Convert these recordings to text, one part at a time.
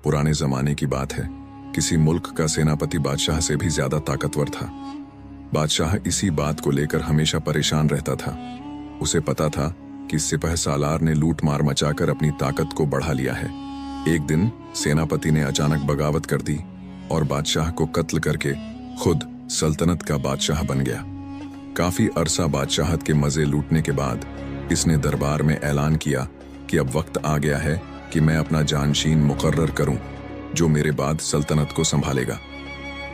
पुराने जमाने की बात है। किसी मुल्क का सेनापति बादशाह से भी ज्यादा ताकतवर था। बादशाह इसी बात को लेकर हमेशा परेशान रहता था। उसे पता था कि सिपह सालार ने लूट मार मचाकर अपनी ताकत को बढ़ा लिया है। एक दिन सेनापति ने अचानक बगावत कर दी और बादशाह को कत्ल करके खुद सल्तनत का बादशाह बन गया। काफी अरसा बादशाहत के मजे लूटने के बाद इसने दरबार में ऐलान किया कि अब वक्त आ गया है कि मैं अपना जानशीन मुकर्रर करूं जो मेरे बाद सल्तनत को संभालेगा।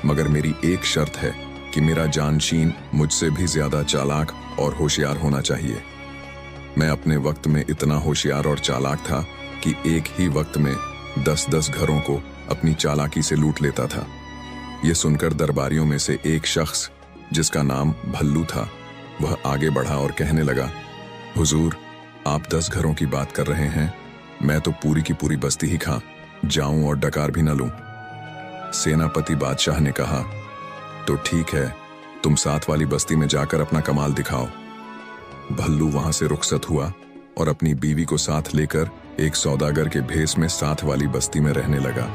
मगर मेरी एक शर्त है कि मेरा जानशीन मुझसे भी ज्यादा चालाक और होशियार होना चाहिए। मैं अपने वक्त में इतना होशियार और चालाक था कि एक ही वक्त में 10-10 घरों को अपनी चालाकी से लूट लेता था। यह सुनकर दरबारियों में से एक शख्स जिसका नाम भल्लू था, वह आगे बढ़ा और कहने लगा, हुजूर, आप 10 घरों की बात कर रहे हैं, मैं तो पूरी की पूरी बस्ती ही खा जाऊं और डकार भी न लूं। सेनापति बादशाह ने कहा, तो ठीक है, तुम 7 वाली बस्ती में जाकर अपना कमाल दिखाओ। भल्लू वहां से रुखसत हुआ और अपनी बीवी को साथ लेकर एक सौदागर के भेष में 7 वाली बस्ती में रहने लगा।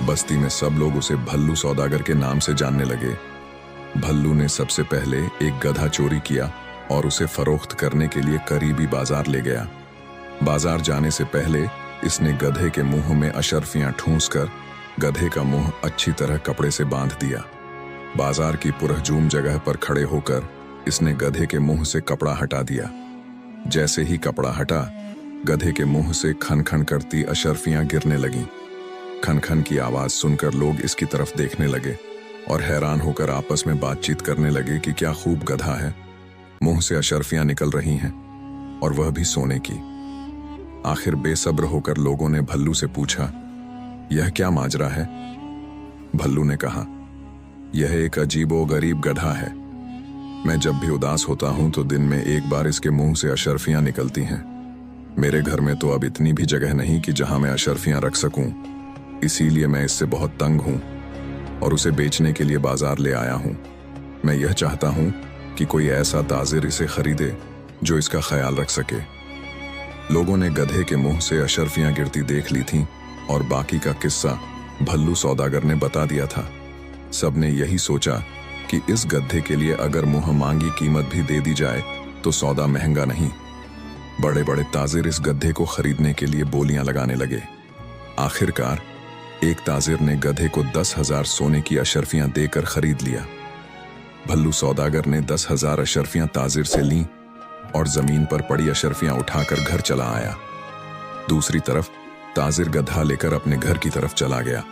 बस्ती में सब लोग उसे भल्लू सौदागर के नाम से जानने लगे। भल्लू ने सबसे पहले एक गधा चोरी किया और उसे फरोख्त करने के लिए करीबी बाजार ले गया। बाजार जाने से पहले इसने गधे के मुंह में अशर्फियां ठूंसकर गधे का मुंह अच्छी तरह कपड़े से बांध दिया। बाजार की पुरहजूम जगह पर खड़े होकर इसने गधे के मुंह से कपड़ा हटा दिया। जैसे ही कपड़ा हटा, गधे के मुंह से खन खन करती अशर्फियां गिरने लगीं। खन खन की आवाज सुनकर लोग इसकी तरफ देखने लगे और हैरान होकर आपस में बातचीत करने लगे कि क्या खूब गधा है, मुंह से अशर्फियां निकल रही हैं और वह भी सोने की। आखिर बेसब्र होकर लोगों ने भल्लू से पूछा, यह क्या माजरा है? भल्लू ने कहा, यह एक अजीबो गरीब गधा है। मैं जब भी उदास होता हूं तो दिन में एक बार इसके मुंह से अशर्फियां निकलती हैं। मेरे घर में तो अब इतनी भी जगह नहीं कि जहां मैं अशर्फियां रख सकूं, इसीलिए मैं इससे बहुत तंग हूं और उसे बेचने के लिए बाजार ले आया हूं। मैं यह चाहता हूं कि कोई ऐसा ताजिर इसे खरीदे जो इसका ख्याल रख सके। लोगों ने गधे के मुंह से अशर्फियां गिरती देख ली थीं और बाकी का किस्सा भल्लू सौदागर ने बता दिया था। सबने यही सोचा कि इस गधे के लिए अगर मुंह मांगी कीमत भी दे दी जाए तो सौदा महंगा नहीं। बड़े बड़े ताजिर इस गधे को खरीदने के लिए बोलियां लगाने लगे। आखिरकार एक ताजिर ने गधे को 10,000 सोने की अशर्फियां देकर खरीद लिया। भल्लू सौदागर ने 10,000 अशर्फियां ताजिर से लीं और जमीन पर पड़ी अशर्फियां उठाकर घर चला आया। दूसरी तरफ ताजिर गधा लेकर अपने घर की तरफ चला गया।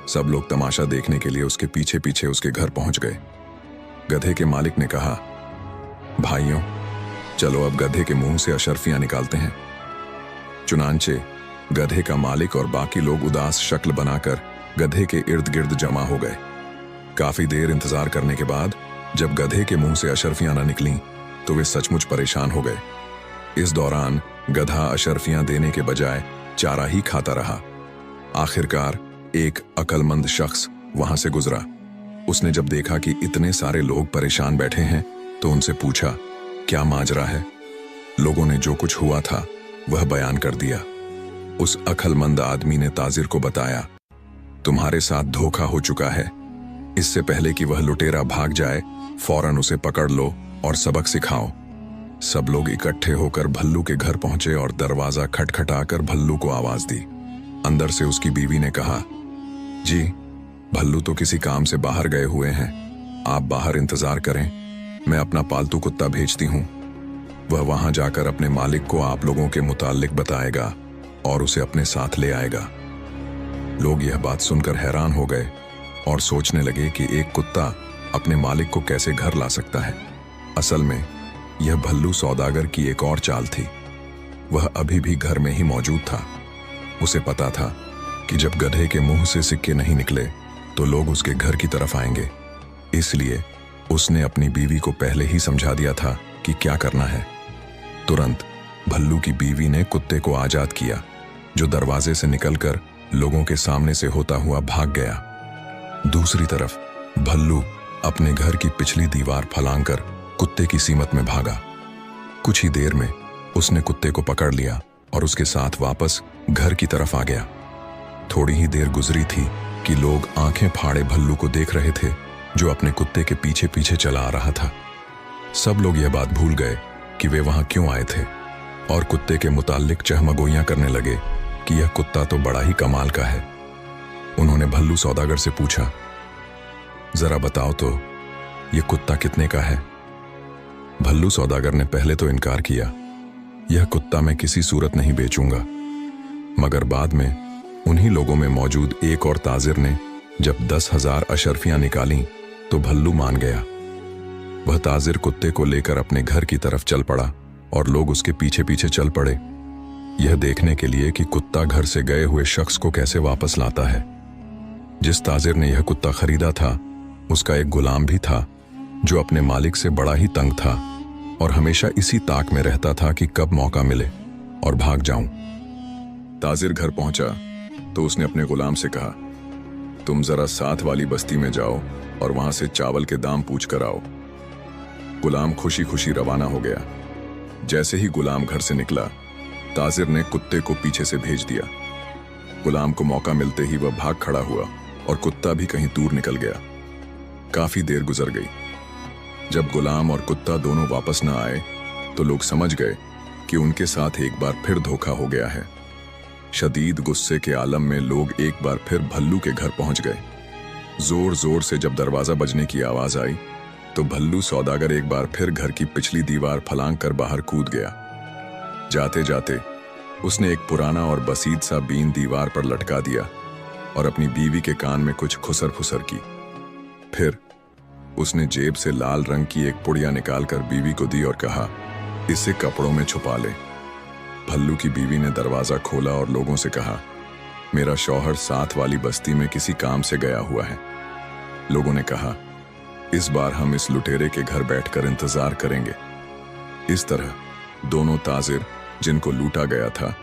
सब लोग तमाशा देखने के लिए उसके पीछे पीछे उसके घर पहुंच गए। गधे के मालिक ने कहा, भाइयों, चलो अब गधे के मुंह से अशर्फियां निकालते हैं। चुनांचे गधे का मालिक और बाकी लोग उदास शक्ल बनाकर गधे के इर्द गिर्द जमा हो गए। काफी देर इंतजार करने के बाद जब गधे के मुंह से अशर्फियां न निकलीं तो वे सचमुच परेशान हो गए। इस दौरान गधा अशर्फियां देने के बजाय चारा ही खाता रहा। आखिरकार एक अक्लमंद शख्स वहां से गुजरा। उसने जब देखा कि इतने सारे लोग परेशान बैठे हैं तो उनसे पूछा, क्या माजरा है? लोगों ने जो कुछ हुआ था वह बयान कर दिया। उस अक्लमंद आदमी ने ताजिर को बताया, तुम्हारे साथ धोखा हो चुका है। इससे पहले कि वह लुटेरा भाग जाए, फौरन उसे पकड़ लो और सबक सिखाओ। सब लोग इकट्ठे होकर भल्लू के घर पहुंचे और दरवाजा खटखटाकर भल्लू को आवाज दी। अंदर से उसकी बीवी ने कहा, जी, भल्लू तो किसी काम से बाहर गए हुए हैं, आप बाहर इंतजार करें, मैं अपना पालतू कुत्ता भेजती हूं। वह वहां जाकर अपने मालिक को आप लोगों के मुताल्लिक बताएगा और उसे अपने साथ ले आएगा। लोग यह बात सुनकर हैरान हो गए और सोचने लगे कि एक कुत्ता अपने मालिक को कैसे घर ला सकता है। असल में यह भल्लू सौदागर की एक और चाल थी। वह अभी भी घर में ही मौजूद था। उसे पता था कि जब गधे के मुंह से सिक्के नहीं निकले तो लोग उसके घर की तरफ आएंगे। इसलिए उसने अपनी बीवी को पहले ही समझा दिया था कि क्या करना है। तुरंत भल्लू की बीवी ने कुत्ते को आजाद किया, जो दरवाजे से निकलकर लोगों के सामने से होता हुआ भाग गया। दूसरी तरफ भल्लू अपने घर की पिछली दीवार फलांगकर कुत्ते की सीमत में भागा। कुछ ही देर में उसने कुत्ते को पकड़ लिया और उसके साथ वापस घर की तरफ आ गया। थोड़ी ही देर गुजरी थी कि लोग आंखें फाड़े भल्लू को देख रहे थे जो अपने कुत्ते के पीछे पीछे चला आ रहा था। सब लोग यह बात भूल गए कि वे वहां क्यों आए थे और कुत्ते के मुताल्लिक चहमगोइयां करने लगे कि यह कुत्ता तो बड़ा ही कमाल का है। उन्होंने भल्लू सौदागर से पूछा, जरा बताओ तो यह कुत्ता कितने का है? भल्लू सौदागर ने पहले तो इनकार किया, यह कुत्ता मैं किसी सूरत नहीं बेचूंगा। मगर बाद में उन्हीं लोगों में मौजूद एक और ताजिर ने जब 10,000 अशर्फियां निकाली तो भल्लू मान गया। वह ताजिर कुत्ते को लेकर अपने घर की तरफ चल पड़ा और लोग उसके पीछे पीछे चल पड़े, यह देखने के लिए कि कुत्ता घर से गए हुए शख्स को कैसे वापस लाता है। जिस ताजिर ने यह कुत्ता खरीदा था उसका एक गुलाम भी था जो अपने मालिक से बड़ा ही तंग था और हमेशा इसी ताक में रहता था कि कब मौका मिले और भाग जाऊं। ताजिर घर पहुंचा तो उसने अपने गुलाम से कहा, तुम जरा साथ वाली बस्ती में जाओ और वहां से चावल के दाम पूछ कर आओ। गुलाम खुशी खुशी रवाना हो गया। जैसे ही गुलाम घर से निकला, ताजिर ने कुत्ते को पीछे से भेज दिया। गुलाम को मौका मिलते ही वह भाग खड़ा हुआ और कुत्ता भी कहीं दूर निकल गया। काफी देर गुजर गई। जब गुलाम और कुत्ता दोनों वापस न आए तो लोग समझ गए कि उनके साथ एक बार फिर धोखा हो गया है। शदीद गुस्से के आलम में लोग एक बार फिर भल्लू के घर पहुंच गए। जोर जोर से जब दरवाजा बजने की आवाज आई तो भल्लू सौदागर एक बार फिर घर की पिछली दीवार फलांग कर बाहर कूद गया। जाते जाते उसने एक पुराना और बसीद सा बीन दीवार पर लटका दिया और अपनी बीवी के कान में कुछ खुसर फुसर की। फिर उसने जेब से लाल रंग की एक पुड़िया निकालकर बीवी को दी और कहा, इसे कपड़ों में छुपा ले। भल्लू की बीवी ने दरवाजा खोला और लोगों से कहा, मेरा शौहर साथ वाली बस्ती में किसी काम से गया हुआ है। लोगों ने कहा, इस बार हम इस लुटेरे के घर बैठकर इंतजार करेंगे। इस तरह दोनों ताजिर जिनको लूटा गया था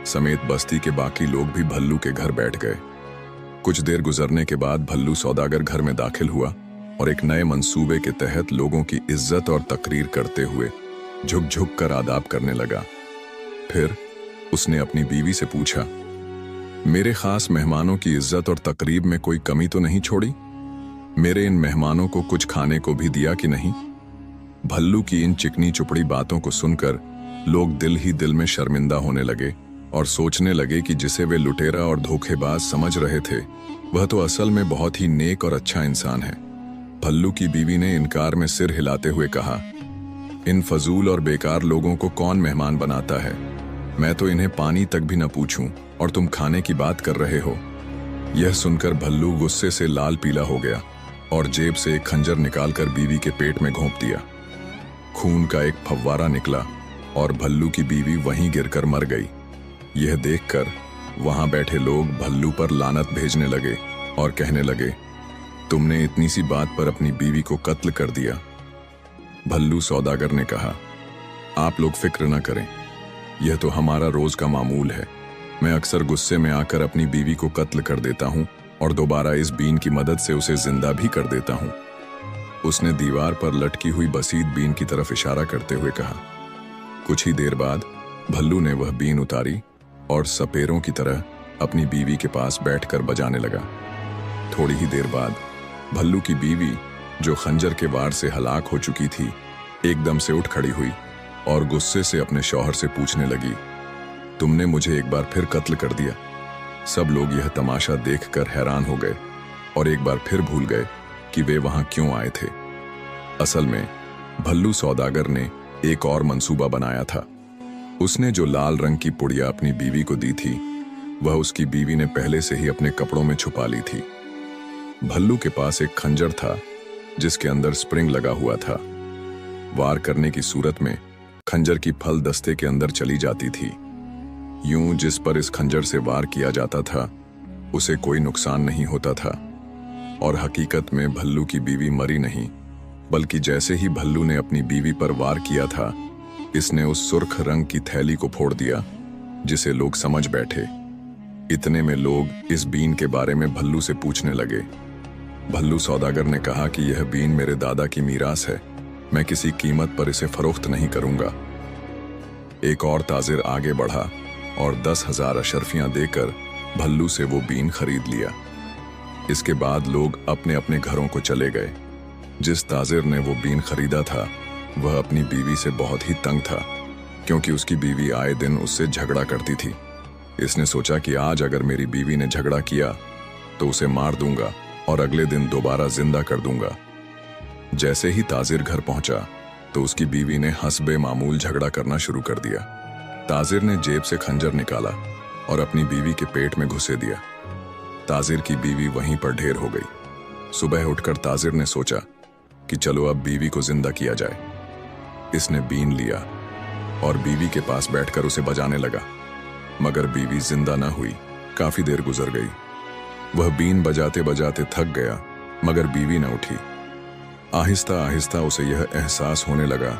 समेत बस्ती के बाकी लोग भी भल्लू के घर बैठ गए। कुछ देर गुजरने के बाद भल्लू सौदागर घर में दाखिल हुआ और एक नए मंसूबे के तहत लोगों की इज्जत और तकरीर करते हुए झुक झुक कर आदाब करने लगा। फिर उसने अपनी बीवी से पूछा, मेरे खास मेहमानों की इज्जत और तकरीब में कोई कमी तो नहीं छोड़ी? मेरे इन मेहमानों को कुछ खाने को भी दिया कि नहीं? भल्लू की इन चिकनी चुपड़ी बातों को सुनकर लोग दिल ही दिल में शर्मिंदा होने लगे और सोचने लगे कि जिसे वे लुटेरा और धोखेबाज समझ रहे थे वह तो असल में बहुत ही नेक और अच्छा इंसान है। भल्लू की बीवी ने इनकार में सिर हिलाते हुए कहा, इन फजूल और बेकार लोगों को कौन मेहमान बनाता है? मैं तो इन्हें पानी तक भी न पूछूं और तुम खाने की बात कर रहे हो। यह सुनकर भल्लू गुस्से से लाल पीला हो गया और जेब से एक खंजर निकालकर बीवी के पेट में घोंप दिया। खून का एक फव्वारा निकला और भल्लू की बीवी वहीं गिरकर मर गई। यह देखकर वहां बैठे लोग भल्लू पर लानत भेजने लगे और कहने लगे, तुमने इतनी सी बात पर अपनी बीवी को कत्ल कर दिया। भल्लू सौदागर ने कहा, आप लोग फिक्र न करें, यह तो हमारा रोज का मामूल है। मैं अक्सर गुस्से में आकर अपनी बीवी को कत्ल कर देता हूं और दोबारा इस बीन की मदद से उसे जिंदा भी कर देता हूं। उसने दीवार पर लटकी हुई बसीद बीन की तरफ इशारा करते हुए कहा। कुछ ही देर बाद भल्लू ने वह बीन उतारी और सपेरों की तरह अपनी बीवी के पास बैठकर बजाने लगा। थोड़ी ही देर बाद भल्लू की बीवी, जो खंजर के वार से हलाक हो चुकी थी, एकदम से उठ खड़ी हुई और गुस्से से अपने शौहर से पूछने लगी, तुमने मुझे एक बार फिर कत्ल कर दिया। सब लोग यह तमाशा देखकर हैरान हो गए और एक बार फिर भूल गए कि वे वहां क्यों आए थे। असल में भल्लू सौदागर ने एक और मंसूबा बनाया था। उसने जो लाल रंग की पुड़िया अपनी बीवी को दी थी वह उसकी बीवी ने पहले से ही अपने कपड़ों में छुपा ली थी। भल्लू के पास एक खंजर था जिसके अंदर स्प्रिंग लगा हुआ था। वार करने की सूरत में खंजर की फल दस्ते के अंदर चली जाती थी। यूं जिस पर इस खंजर से वार किया जाता था उसे कोई नुकसान नहीं होता था और हकीकत में भल्लू की बीवी मरी नहीं, बल्कि जैसे ही भल्लू ने अपनी बीवी पर वार किया था इसने उस सुर्ख रंग की थैली को फोड़ दिया जिसे लोग समझ बैठे। इतने में लोग इस बीन के बारे में भल्लू से पूछने लगे। भल्लू सौदागर ने कहा कि यह बीन मेरे दादा की मीरास है, मैं किसी कीमत पर इसे फरोख्त नहीं करूंगा। एक और ताजिर आगे बढ़ा और 10,000 अशर्फियां देकर भल्लू से वो बीन खरीद लिया। इसके बाद लोग अपने अपने घरों को चले गए। जिस ताजिर ने वो बीन खरीदा था वह अपनी बीवी से बहुत ही तंग था, क्योंकि उसकी बीवी आए दिन उससे झगड़ा करती थी। इसने सोचा कि आज अगर मेरी बीवी ने झगड़ा किया तो उसे मार दूंगा और अगले दिन दोबारा जिंदा कर दूंगा। जैसे ही ताजिर घर पहुंचा तो उसकी बीवी ने हंसबे मामूल झगड़ा करना शुरू कर दिया। ताजिर ने जेब से खंजर निकाला और अपनी बीवी के पेट में घुसे दिया। ताजिर की बीवी वहीं पर ढेर हो गई। सुबह उठकर ताजिर ने सोचा कि चलो अब बीवी को जिंदा किया जाए। इसने बीन लिया और बीवी के पास बैठकर उसे बजाने लगा, मगर बीवी जिंदा न हुई। काफी देर गुजर गई। वह बीन बजाते बजाते थक गया, मगर बीवी न उठी। आहिस्ता आहिस्ता उसे यह एहसास होने लगा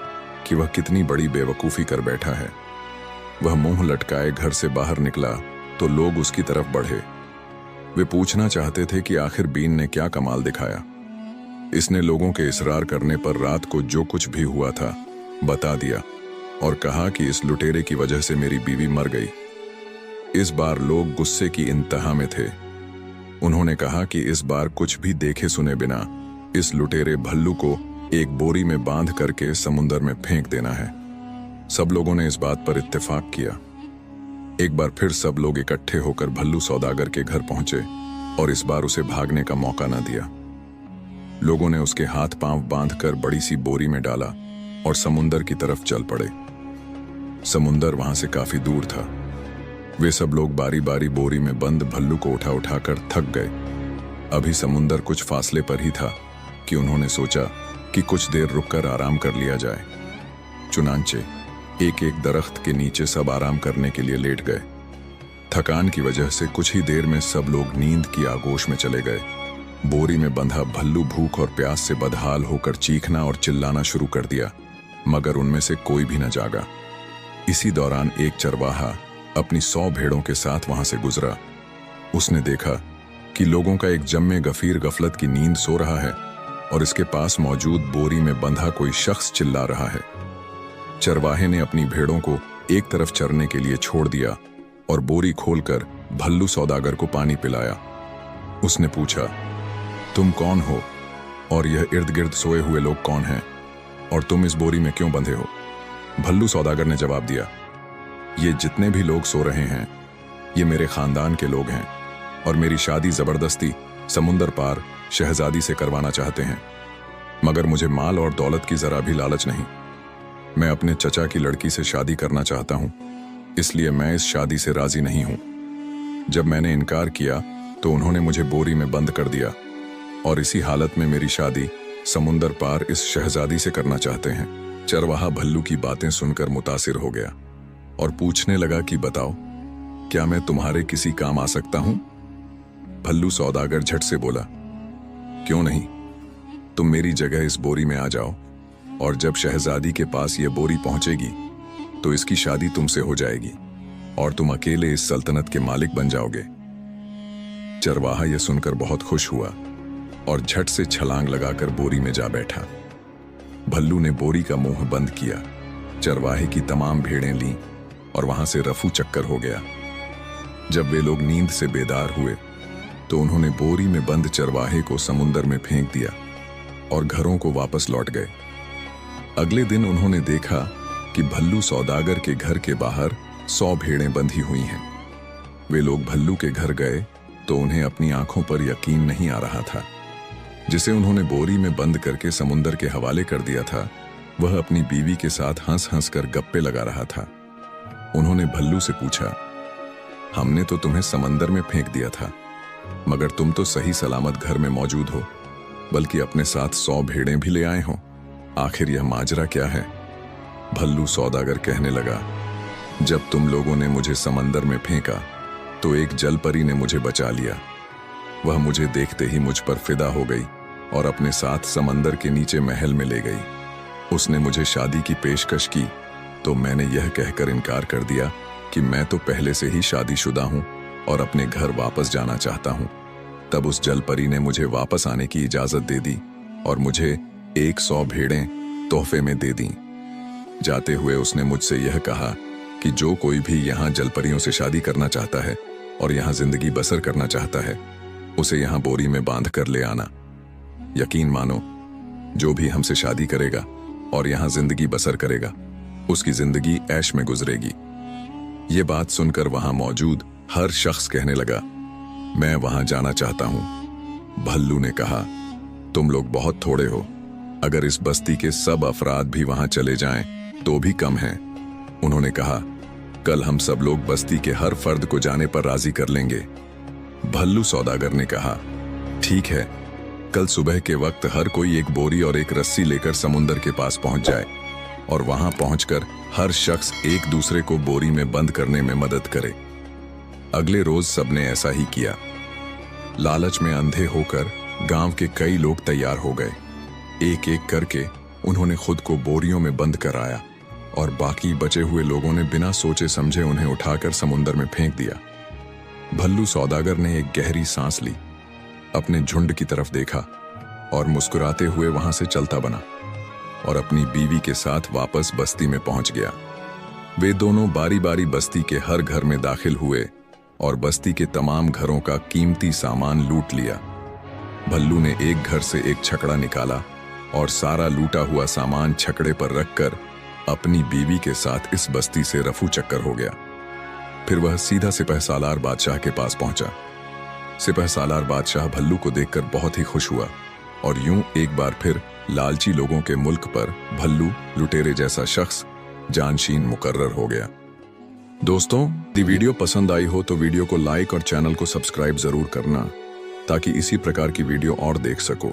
कि वह कितनी बड़ी बेवकूफ़ी कर बैठा है। वह मुंह लटकाए घर से बाहर निकला तो लोग उसकी तरफ बढ़े। वे पूछना चाहते थे कि आखिर बीन ने क्या कमाल दिखाया। इसने लोगों के इसरार करने पर रात को जो कुछ भी हुआ था बता दिया और कहा कि इस लुटेरे की वजह से मेरी बीवी मर गई। इस बार लोग गुस्से की इंतहा में थे। उन्होंने कहा कि इस बार कुछ भी देखे सुने बिना इस लुटेरे भल्लू को एक बोरी में बांध करके समुंदर में फेंक देना है। सब लोगों ने इस बात पर इत्तेफाक किया। एक बार फिर सब लोग इकट्ठे होकर भल्लू सौदागर के घर पहुंचे और इस बार उसे भागने का मौका न दिया। लोगों ने उसके हाथ पांव बांधकर बड़ी सी बोरी में डाला और समुंदर की तरफ चल पड़े। समुंदर वहां से काफी दूर था। वे सब लोग बारी बारी बोरी में बंद भल्लू को उठा उठाकर थक गए। अभी समुंदर कुछ फासले पर ही था कि उन्होंने सोचा कि कुछ देर रुककर आराम कर लिया जाए। चुनांचे एक एक दरख्त के नीचे सब आराम करने के लिए लेट गए। थकान की वजह से कुछ ही देर में सब लोग नींद की आगोश में चले गए। बोरी में बंधा भल्लू भूख और प्यास से बदहाल होकर चीखना और चिल्लाना शुरू कर दिया, मगर उनमें से कोई भी न जागा। इसी दौरान एक चरवाहा अपनी 100 भेड़ों के साथ वहां से गुजरा। उसने देखा कि लोगों का एक जम्मे गफीर गफलत की नींद सो रहा है और इसके पास मौजूद बोरी में बंधा कोई शख्स चिल्ला रहा है। चरवाहे ने अपनी भेड़ों को एक तरफ चरने के लिए छोड़ दिया और बोरी खोलकर भल्लू सौदागर को पानी पिलाया। उसने पूछा, तुम कौन हो और यह इर्द गिर्द सोए हुए लोग कौन हैं और तुम इस बोरी में क्यों बंधे हो? भल्लू सौदागर ने जवाब दिया, ये जितने भी लोग सो रहे हैं ये मेरे खानदान के लोग हैं और मेरी शादी जबरदस्ती समुंदर पार शहजादी से करवाना चाहते हैं, मगर मुझे माल और दौलत की जरा भी लालच नहीं। मैं अपने चचा की लड़की से शादी करना चाहता हूं, इसलिए मैं इस शादी से राजी नहीं हूं। जब मैंने इनकार किया तो उन्होंने मुझे बोरी में बंद कर दिया और इसी हालत में मेरी शादी समुंदर पार इस शहजादी से करना चाहते हैं। चरवाहा भल्लू की बातें सुनकर मुतासिर हो गया और पूछने लगा कि बताओ, क्या मैं तुम्हारे किसी काम आ सकता हूं? भल्लू सौदागर झट से बोला, क्यों नहीं, तुम मेरी जगह इस बोरी में आ जाओ और जब शहजादी के पास ये बोरी पहुंचेगी तो इसकी शादी तुमसे हो जाएगी और तुम अकेले इस सल्तनत के मालिक बन जाओगे। चरवाहा यह सुनकर बहुत खुश हुआ और झट से छलांग लगाकर बोरी में जा बैठा। भल्लू ने बोरी का मुंह बंद किया, चरवाहे की तमाम भेड़ें लीं और वहां से रफू चक्कर हो गया। जब वे लोग नींद से बेदार हुए तो उन्होंने बोरी में बंद चरवाहे को समुंदर में फेंक दिया और घरों को वापस लौट गए। अगले दिन उन्होंने देखा कि भल्लू सौदागर के घर के बाहर 100 भेड़ें बंधी हुई हैं। वे लोग भल्लू के घर गए तो उन्हें अपनी आंखों पर यकीन नहीं आ रहा था। जिसे उन्होंने बोरी में बंद करके समुंदर के हवाले कर दिया था, वह अपनी बीवी के साथ हंस हंस कर गप्पे लगा रहा था। उन्होंने भल्लू से पूछा, हमने तो तुम्हें समंदर में फेंक दिया था, मगर तुम तो सही सलामत घर में मौजूद हो, बल्कि अपने साथ 100 भेड़ें भी ले आए हो। आखिर यह माजरा क्या है? भल्लू सौदागर कहने लगा, जब तुम लोगों ने मुझे समंदर में फेंका तो एक जलपरी ने मुझे बचा लिया। वह मुझे देखते ही मुझ पर फिदा हो गई और अपने साथ समंदर के नीचे महल में ले गई। उसने मुझे शादी की पेशकश की तो मैंने यह कहकर इनकार कर दिया कि मैं तो पहले से ही शादीशुदा हूं और अपने घर वापस जाना चाहता हूं। तब उस जलपरी ने मुझे वापस आने की इजाजत दे दी और मुझे 100 भेड़ें तोहफे में दे दी। जाते हुए उसने मुझसे यह कहा कि जो कोई भी यहाँ जलपरियों से शादी करना चाहता है और यहाँ जिंदगी बसर करना चाहता है, उसे यहाँ बोरी में बांध कर ले आना। यकीन मानो, जो भी हमसे शादी करेगा और यहाँ जिंदगी बसर करेगा, उसकी जिंदगी ऐश में गुजरेगी। ये बात सुनकर वहां मौजूद हर शख्स कहने लगा, मैं वहां जाना चाहता हूं। भल्लू ने कहा, तुम लोग बहुत थोड़े हो, अगर इस बस्ती के सब अफराद भी वहां चले जाएं तो भी कम हैं। उन्होंने कहा, कल हम सब लोग बस्ती के हर फर्द को जाने पर राजी कर लेंगे। भल्लू सौदागर ने कहा, ठीक है, कल सुबह के वक्त हर कोई एक बोरी और एक रस्सी लेकर समुंदर के पास पहुंच जाए और वहां पहुंचकर हर शख्स एक दूसरे को बोरी में बंद करने में मदद करे। अगले रोज सबने ऐसा ही किया। लालच में अंधे होकर गांव के कई लोग तैयार हो गए। एक एक करके उन्होंने खुद को बोरियों में बंद कराया और बाकी बचे हुए लोगों ने बिना सोचे समझे उन्हें उठाकर समुंदर में फेंक दिया। भल्लू सौदागर ने एक गहरी सांस ली, अपने झुंड की तरफ देखा और मुस्कुराते हुए वहां से चलता बना और अपनी बीवी के साथ वापस बस्ती में पहुंच गया। वे दोनों बारी बारी बस्ती के हर घर में दाखिल हुए और बस्ती के तमाम घरों का कीमती सामान लूट लिया। भल्लू ने एक घर से एक छकड़ा निकाला और सारा लूटा हुआ सामान छकड़े पर रखकर अपनी बीवी के साथ इस बस्ती से रफू चक्कर हो गया। फिर वह सीधा सिपहसालार बादशाह के पास पहुंचा। सिपहसालार बादशाह भल्लू को देखकर बहुत ही खुश हुआ और यूं एक बार फिर लालची लोगों के मुल्क पर भल्लू लुटेरे जैसा शख्स जानशीन मुकर्रर हो गया। दोस्तों, यदि वीडियो पसंद आई हो तो वीडियो को लाइक और चैनल को सब्सक्राइब जरूर करना ताकि इसी प्रकार की वीडियो और देख सको।